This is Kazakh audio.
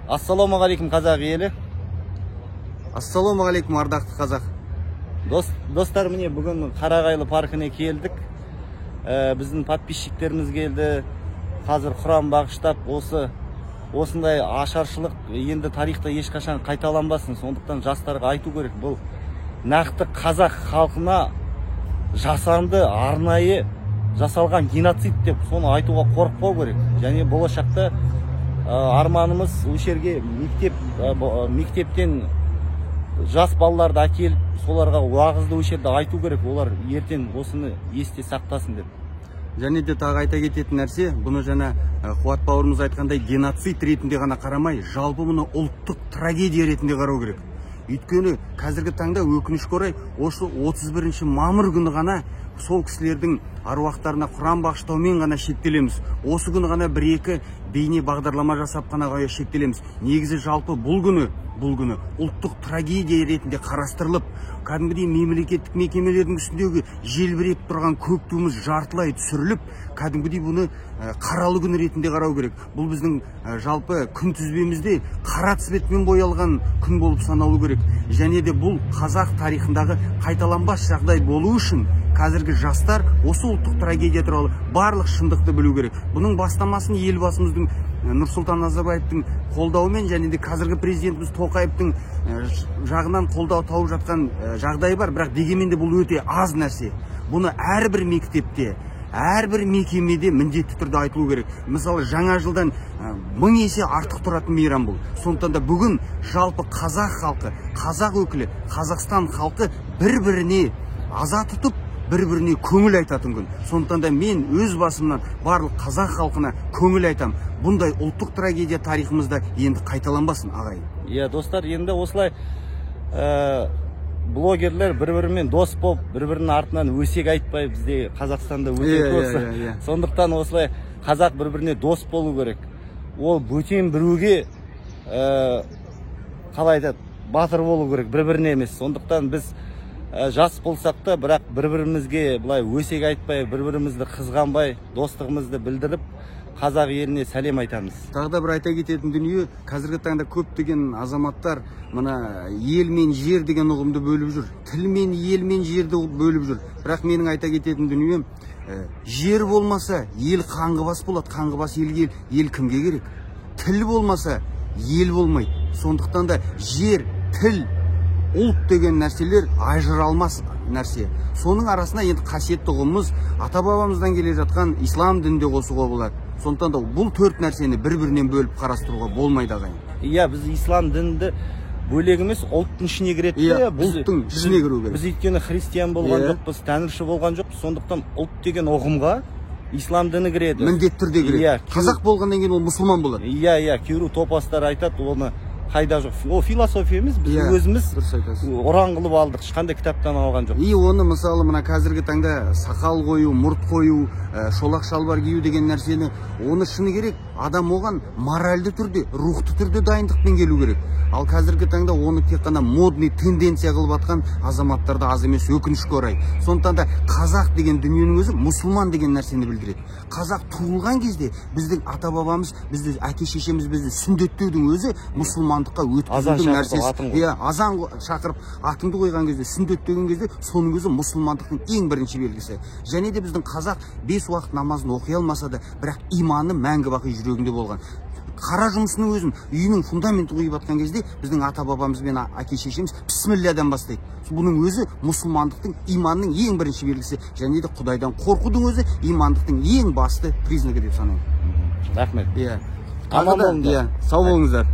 Ассалаумағалейкум қазақ елі. Ассалаумағалейкум ардақты қазақ. Достар, міне бүгін Қарағайлы паркіне келдік. Біздің подписчиктеріміз келді. Қазір құран бағыштап, осындай ашаршылық енді тарихта ешқашан қайталанбасын. Сондықтан жастарға айту керек, бұл нақты қазақ халқына жасанды, арнайы жасалған геноцид деп соны айтуға қорықпау керек. Және болашақта арманымыз өшерге мектептен жас балаларды әкеліп, соларға уағызды өшерді айту керек. Олар ертең осыны есте сақтасын деп. Және де тағы айта кететін нәрсе, бұны жаңа Қуат бауырымыз айтқандай геноцид ретінде ғана қарамай, жалпы мұны ұлттық трагедия ретінде қарау керек. Өйткені қазіргі таңда өкінішке орай осы 31 мамыр күні ғана сол кісілердің аруақтарына құран бағыштаумен ғана шектелеміз. Осы күні ғана бір-екі бейне бағдарлама жасап қана шектелеміз. Негізі жалпы бұл күні ұлттық трагедия ретінде қарастырылып, кәдімгідей мемлекеттік мекемелердің үстіндегі желбіреп тұрған көк туымыз жартылай түсіріліп, кәдімгідей бұны қаралы күн ретінде қарау керек. Бұл біздің жалпы күнтізбемізде қара цветпен боялған күн болып саналу керек. Және де бұл қазақ тарихындағы қайталанбас жағдай болу үшін қазіргі жастар осы ұлттық трагедия туралы барлық шындықты білу керек. Бұның бастамасын елбасымыздың Нұрсұлтан Назарбаевтың қолдауымен және де қазіргі президентіміз Тоқаевтың жағынан қолдау тауып жатқан жағдай бар, бірақ дегенмен де бұл өте аз нәрсе. Бұны әрбір мектепте, әрбір мекемеде міндетті түрде айтылу керек. Мысалы, жаңа жылдан 1000 есе артық тұратын мейрам бұл. Сондықтан да бүгін жалпы қазақ халқы, қазақ өкілі, Қазақстан халқы бір-біріне аза тұтып, бір-біріне көңіл айтатын күн. Сондықтан да мен өз басымнан барлық қазақ халқына көңіл айтам. Бұндай ұлттық трагедия тарихымызда енді қайталанбасын, ағайын. Иә, достар, енді осылай блогерлер бір-бірімен дос болып, бір-бірінің артынан өсек айтпай, бізде Қазақстанда өте көп. Сондықтан осылай қазақ бір-біріне дос болу керек. Ол бөтен біреуге қалай айтады, батыр болу керек, бір-біріне емес. Сондықтан біз жас болсақ та, бірақ бір-бірімізге былай өсек айтпай, бір-бірімізді қызғанбай, достығымызды білдіріп, қазақ еліне сәлем айтамыз. Тағы да бір айта кететін дүние, қазіргі таңда көптеген азаматтар мына ел мен жер деген ұғымды бөліп жүр. Тіл мен ел мен жерді бөліп жүр. Бірақ менің айта кететін дүнием, жер болмаса ел қаңғыбас болады, қаңғыбас елге ел кімге керек? Тіл болмаса ел болмайды. Сондықтан да жер, тіл, ұлт деген нәрселер ажыралмас нәрсе. Соның арасында енді қасиетті ұғымымыз ата-бабамыздан келе жатқан ислам дінінде қосуға болады. Сондықтан да бұл төрт нәрсені бір-бірінен бөліп қарастыруға болмайды, ағайын. Иә, біз ислам дінді бөлек емес, ұлттың ішіне кіреді. Ұлттың ішіне кіру керек. Біз өйткені христиан болған жоқпыз, тәңірші болған жоқпыз. Сондықтан ұлт деген ұғымға ислам діні кіреді. Міндетті түрде кіреді. Қазақ болғаннан кейін ол мұсылман болады. Иә, кейбір топастар айтады, оны қайда жоқ. Ол философия емес, біз өзіміз ұран қылып алдық, ешқандай кітаптан алған жоқ. Оны мысалы мына қазіргі таңда сақал қою, мұрт қою, шолақ шалбар кию деген нәрсені, оны шыны керек, адам оған моральды түрде, рухты түрде дайындықпен келу керек. Ал қазіргі таңда оны тек қана модный тенденция қылып атқан азаматтарда аз емес, өкінішке орай. Сондықтан да қазақ деген дүниенің өзі мұсылман деген нәрсені білдіреді. Қазақ туылған кезде біздің ата-бабамыз, бізді әке-шешеміз бізді сүндеттеудің өзі мұсылмандыққа өткізудің нәрсесі. Азан шақырып атыңды қойған кезде, сүндеттеген кезде соның өзі мұсылмандықтың ең бірінші белгісі. Және де біздің қазақ 5 уақыт намазын оқи алмаса да, бірақ иманы мәңгі бақи жүрегінде болған. Қара жұмысының өзін, үйінің фундаменті қойып атқан кезде біздің ата-бабамыз бен әке-шешеміз бісмілләдан бастайды. Бұның өзі мұсылмандықтың, иманның ең бірінші белгісі. Және де Құдайдан қорқудың өзі имандықтың ең басты признагы деп санаймын. Рахмет. Сау болыңыздар.